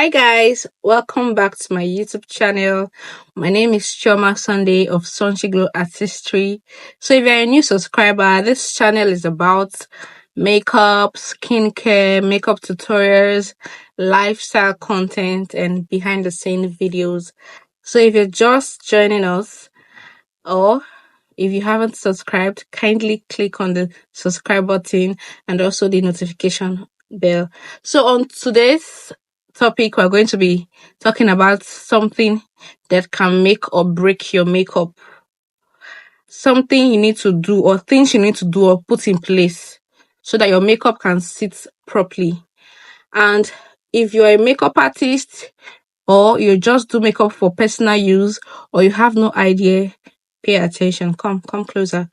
Hi guys, welcome back to my YouTube channel. My name is Chioma Sunday of Sunshine Glow Artistry. So if you're a new subscriber, this channel is about makeup, skincare, makeup tutorials, lifestyle content, and behind the scene videos. So if you're just joining us, or if you haven't subscribed, kindly click on the subscribe button and also the notification bell. So on today's topic, we're going to be talking about something that can make or break your makeup. Something you need to do or things you need to do or put in place so that your makeup can sit properly. And if you're a makeup artist or you just do makeup for personal use or you have no idea, pay attention. Come closer.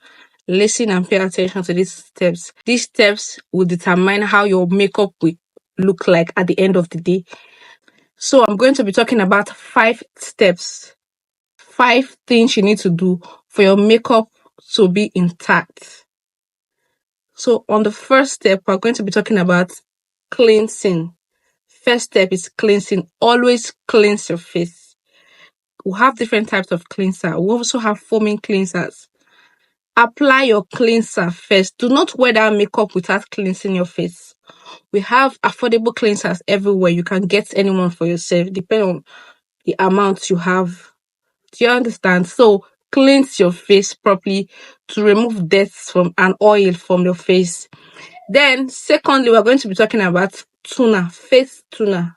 Listen and pay attention to these steps. These steps will determine how your makeup will look like at the end of the day. So I'm going to be talking about 5 steps, 5 things you need to do for your makeup to be intact. So on the first step, we're going to be talking about cleansing. First step is cleansing. Always cleanse your face. We have different types of cleanser. We also have foaming cleansers. Apply your cleanser first. Do not wear that makeup without cleansing your face. We have affordable cleansers everywhere. You can get anyone for yourself, depending on the amount you have. Do you understand? So cleanse your face properly to remove dirt from and oil from your face. Then, secondly, we're going to be talking about toner, face toner.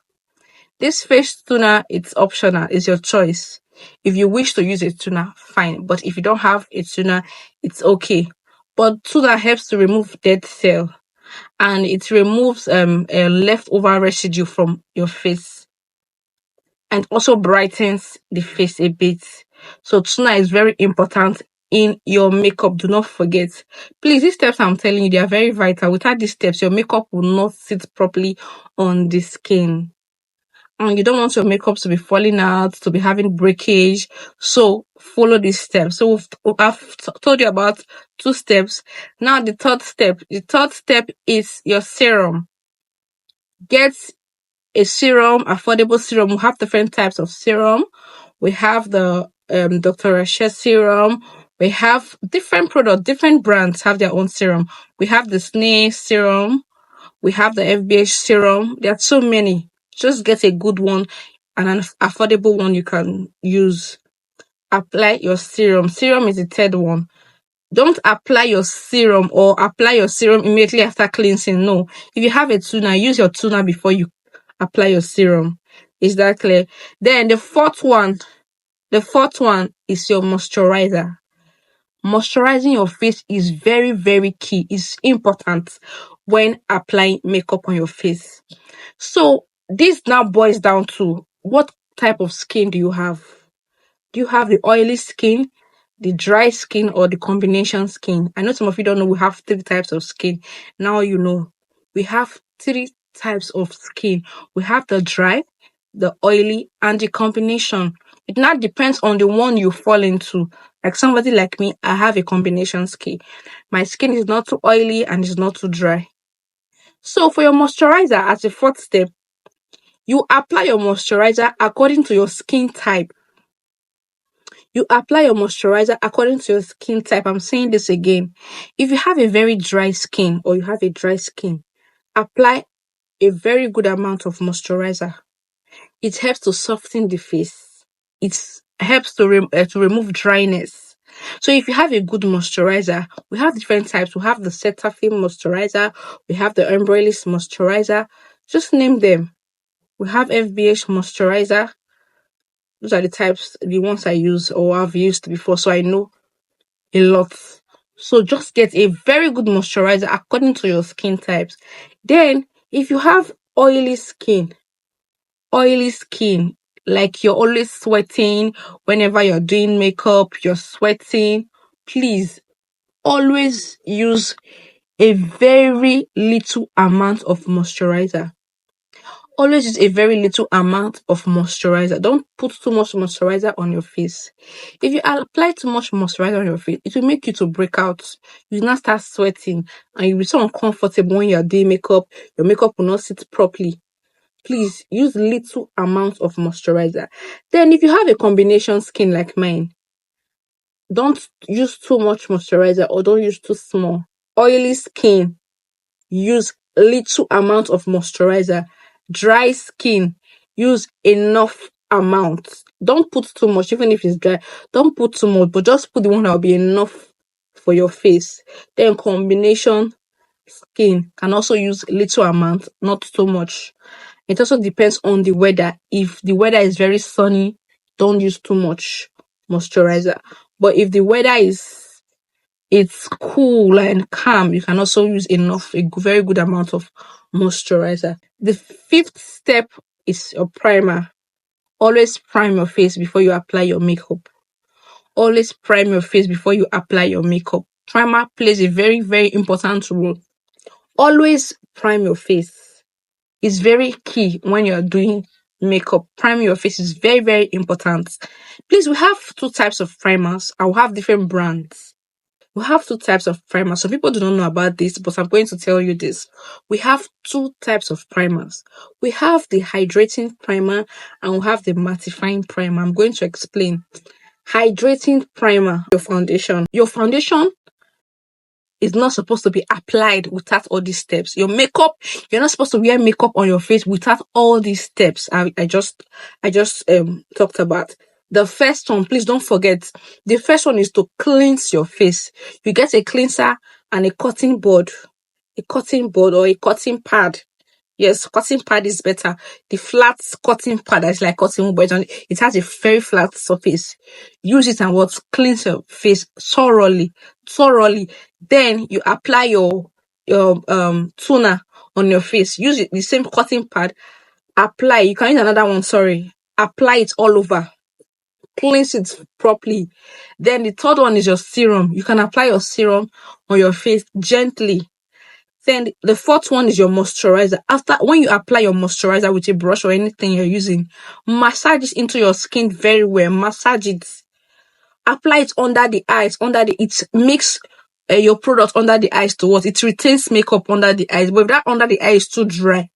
This face toner, it's optional, it's your choice. If you wish to use a toner, fine. But if you don't have a toner, it's okay. But toner helps to remove dead cell and it removes a leftover residue from your face and also brightens the face a bit. So toner is very important in your makeup. Do not forget. Please, these steps I'm telling you, they are very vital. Without these steps, your makeup will not sit properly on the skin. And you don't want your makeup to be falling out, to be having breakage. So follow these steps. So I've told you about 2 steps. Now the third step. The third step is your serum. Get a serum, affordable serum. We have different types of serum. We have the Dr. Rashes serum. We have different products, different brands have their own serum. We have the Snay serum. We have the FBH serum. There are so many. Just get a good one and an affordable one you can use. Apply your serum. Serum is the third one. Don't apply your serum or apply your serum immediately after cleansing. No. If you have a toner, use your toner before you apply your serum. Is that clear? Then the fourth one is your moisturizer. Moisturizing your face is very, very key. It's important when applying makeup on your face. So this now boils down to what type of skin do you have? Do you have the oily skin, the dry skin, or the combination skin? I know some of you don't know we have 3 types of skin. Now you know. We have 3 types of skin. We have the dry, the oily, and the combination. It now depends on the one you fall into. Like somebody like me, I have a combination skin. My skin is not too oily and is not too dry. So for your moisturizer, as a fourth step, you apply your moisturizer according to your skin type. You apply your moisturizer according to your skin type. I'm saying this again. If you have a very dry skin or you have a dry skin, apply a very good amount of moisturizer. It helps to soften the face. It helps to remove dryness. So if you have a good moisturizer, we have different types. We have the Cetaphil moisturizer. We have the Embryolisse moisturizer. Just name them. We have FBH moisturizer. Those are the types, the ones I use or I've used before, so I know a lot. So just get a very good moisturizer according to your skin types. Then, if you have oily skin, like you're always sweating whenever you're doing makeup, you're sweating, please always use a very little amount of moisturizer. Always use a very little amount of moisturizer. Don't put too much moisturizer on your face. If you apply too much moisturizer on your face, it will make you to break out. You will not start sweating and you'll be so uncomfortable when you're doing makeup. Your makeup will not sit properly. please use little amount of moisturizer. Then if you have a combination skin like mine, don't use too much moisturizer or don't use too small. Oily skin, use little amount of moisturizer. Dry skin, use enough amount. Don't put too much, even if it's dry. Don't put too much, but just put the one that will be enough for your face. Then combination skin can also use little amount, not too much. It also depends on the weather. If the weather is very sunny, don't use too much moisturizer. But if the weather is it's cool and calm, you can also use very good amount of moisturizer. The fifth step is a primer. Always prime your face before you apply your makeup. Always prime your face before you apply your makeup. Primer plays a very, very important role. Always prime your face. It's very key when you're doing makeup. Priming your face is very, very important. Please, we have two types of primers. I'll have different brands. We have two types of primers. Some people do not know about this, but I'm going to tell you this. We have two types of primers. We have the hydrating primer and we have the mattifying primer. I'm going to explain. Hydrating primer, your foundation. Your foundation is not supposed to be applied without all these steps. Your makeup, you're not supposed to wear makeup on your face without all these steps I just talked about. The first one, please don't forget, the first one is to cleanse your face. You get a cleanser and a cotton board or a cotton pad. Yes, cotton pad is better. The flat cotton pad is like cotton, but it has a very flat surface. Use it and cleanse your face thoroughly. Then you apply your toner on your face. Use it the same cotton pad. Apply. You can use another one. Sorry. Apply it all over. Cleanse it properly. Then the third one is your serum. You can apply your serum on your face gently. Then the fourth one is your moisturizer. After when you apply your moisturizer with a brush or anything you're using, massage it into your skin very well. Massage it. Apply it under the eyes. It makes your product under the eyes to what? It retains makeup under the eyes. But if that under the eye is too dry,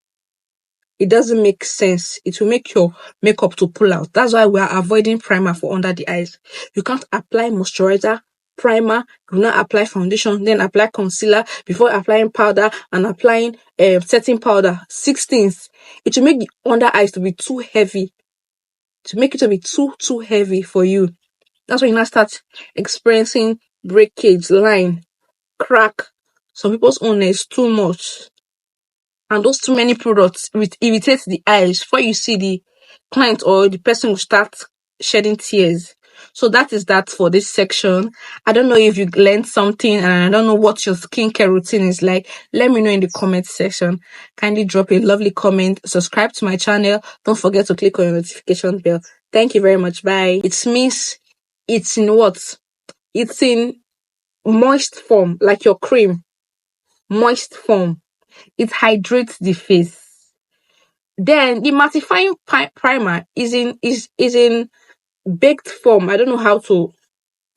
it doesn't make sense. It will make your makeup to pull out. That's why we are avoiding primer for under the eyes. You can't apply moisturizer, primer, do not apply foundation, then apply concealer before applying powder and applying setting powder. 16th, it will make the under eyes to be too heavy. To make it to be too heavy for you. That's when you now start experiencing breakage, line, crack. Some people's own is too much. And those too many products irritate the eyes. Before you see the client or the person will start shedding tears. So that is that for this section. I don't know if you learned something and I don't know what your skincare routine is like. Let me know in the comment section. Kindly drop a lovely comment. Subscribe to my channel. Don't forget to click on your notification bell. Thank you very much. Bye. It means it's in what? It's in moist form, like your cream. Moist form. It hydrates the face. Then the mattifying primer is in baked form. I don't know how to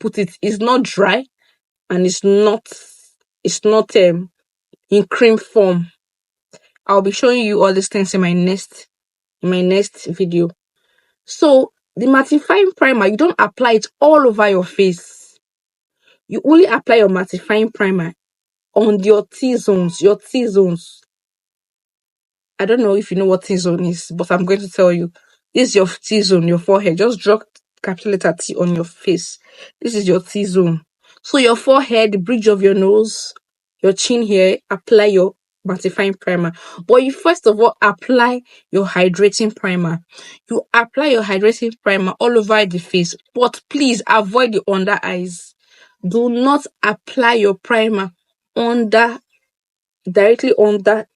put it. It's not dry and it's not in cream form. I'll be showing you all these things in my next video. So the mattifying primer, you don't apply it all over your face. You only apply your mattifying primer on your T-zones. I don't know if you know what T-zone is, but I'm going to tell you. This is your T-zone, your forehead. Just draw capital letter T on your face. This is your T-zone. So your forehead, the bridge of your nose, your chin here, apply your mattifying primer. But you first of all apply your hydrating primer. You apply your hydrating primer all over the face, but please avoid the under eyes. Do not apply your primer directly under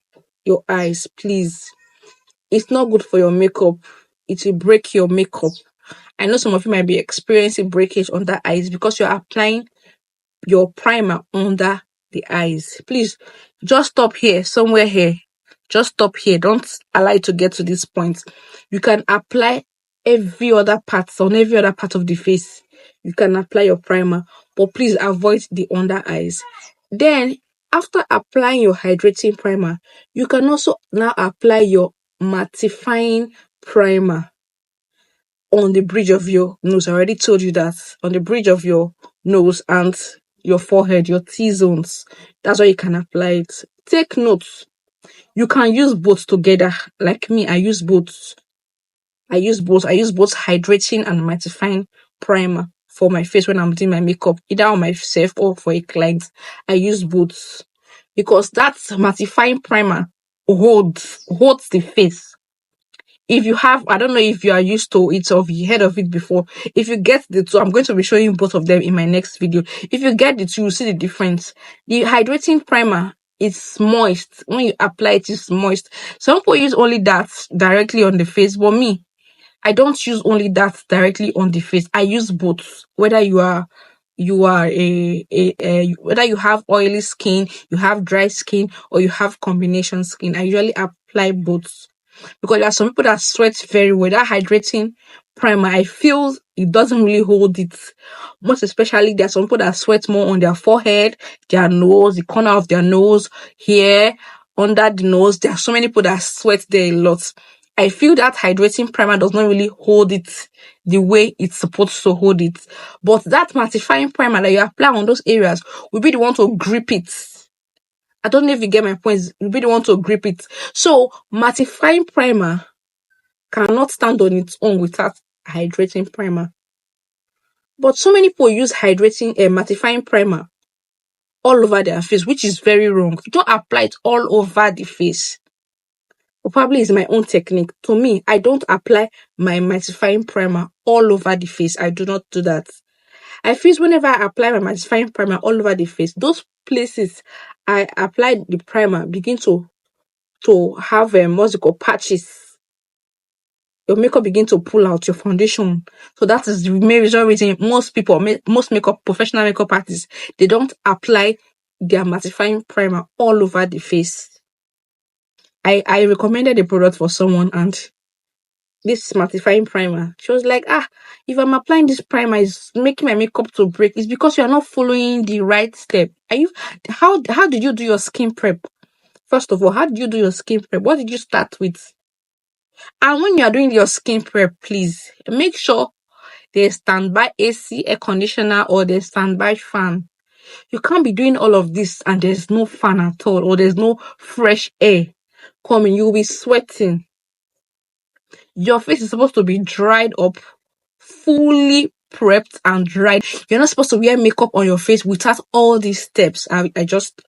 your eyes, please. It's not good for your makeup. It will break your makeup. I know some of you might be experiencing breakage under eyes because you're applying your primer under the eyes. Please just stop here, somewhere here. Just stop here. Don't allow it to get to this point. You can apply every other part of the face. You can apply your primer, but please avoid the under eyes. Then after applying your hydrating primer, you can also now apply your mattifying primer on the bridge of your nose. I already told you that. On the bridge of your nose and your forehead, your T-zones. That's why you can apply it. Take notes. You can use both together. Like me, I use both. I use both hydrating and mattifying primer for my face when I'm doing my makeup, either on myself or for a client. I use both because that mattifying primer holds the face. If you have, I don't know if you are used to it or if you heard of it before. If you get the two, I'm going to be showing both of them in my next video. If you get the two, you see the difference. The hydrating primer is moist. When you apply it, it's moist. Some people use only that directly on the face, but me, I don't use only that directly on the face. I use both. Whether you are whether you have oily skin, you have dry skin, or you have combination skin, I usually apply both because there are some people that sweat very well. That hydrating primer, I feel it doesn't really hold it. Most especially, there are some people that sweat more on their forehead, their nose, the corner of their nose, here, under the nose. There are so many people that sweat there a lot. I feel that hydrating primer does not really hold it the way it's supposed to hold it. But that mattifying primer that you apply on those areas will be the one to grip it. I don't know if you get my point. You really want to grip it. So mattifying primer cannot stand on its own without hydrating primer. But so many people use mattifying primer all over their face, which is very wrong. You don't apply it all over the face. Or probably it's my own technique. To me, I don't apply my mattifying primer all over the face. I do not do that. I feel whenever I apply my mattifying primer all over the face, those places I apply the primer begin to have what's it called, patches. Your makeup begin to pull out your foundation. So that is the main reason most professional makeup artists, they don't apply their mattifying primer all over the face. I recommended a product for someone, and this mattifying primer, she was like, if I'm applying this primer, it's making my makeup to break. It's because you are not following the right step. How did you do your skin prep? First of all, how did you do your skin prep? What did you start with? And when you are doing your skin prep, please make sure there's standby AC, air conditioner, or there's standby fan. You can't be doing all of this and there's no fan at all, or there's no fresh air coming. You'll be sweating. Your face is supposed to be dried up, fully prepped and dried. You're not supposed to wear makeup on your face without all these steps I just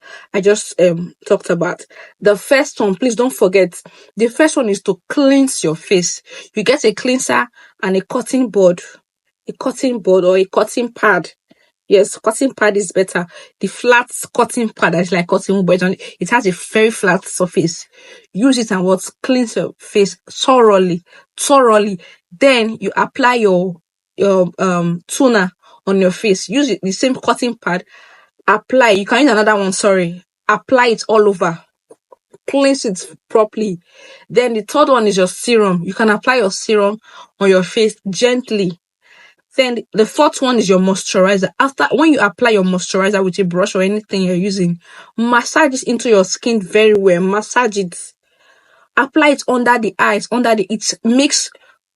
talked about. The first one, please don't forget, the first one is to cleanse your face. You get a cleanser and a cotton board or a cotton pad. Yes, cotton pad is better. The flat cotton pad that's like cotton, but it has a very flat surface. Use it and cleanse your face thoroughly. Then you apply your toner on your face. Use it, the same cotton pad. Apply. You can use another one. Apply it all over. Cleanse it properly. Then the third one is your serum. You can apply your serum on your face gently. Then the fourth one is your moisturizer. When you apply your moisturizer with a brush or anything you're using, massage it into your skin very well. Massage it. Apply it under the eyes. It makes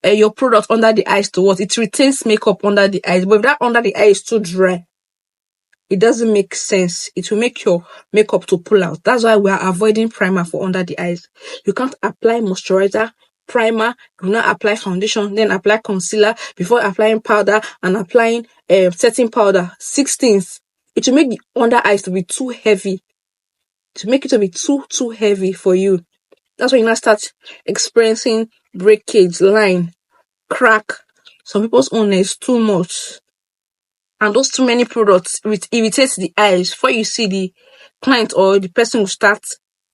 your product under the eyes to what? It retains makeup under the eyes. But if that under the eye is too dry, it doesn't make sense. It will make your makeup to pull out. That's why we are avoiding primer for under the eyes. You can't apply moisturizer, primer, do not apply foundation, then apply concealer before applying powder and applying setting powder. 6 things. It will make the under eyes to be too heavy. To make it to be too heavy for you. That's when you now start experiencing breakage, line, crack. Some people's own is too much. And those too many products, it irritates the eyes. Before you see, the client or the person will start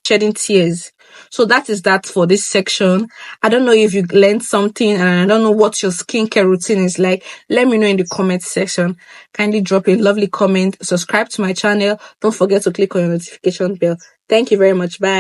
shedding tears. So that is that for this section. I don't know if you learned something, and I don't know what your skincare routine is like. Let me know in the comment section. Kindly drop a lovely comment. Subscribe to my channel. Don't forget to click on your notification bell. Thank you very much. Bye.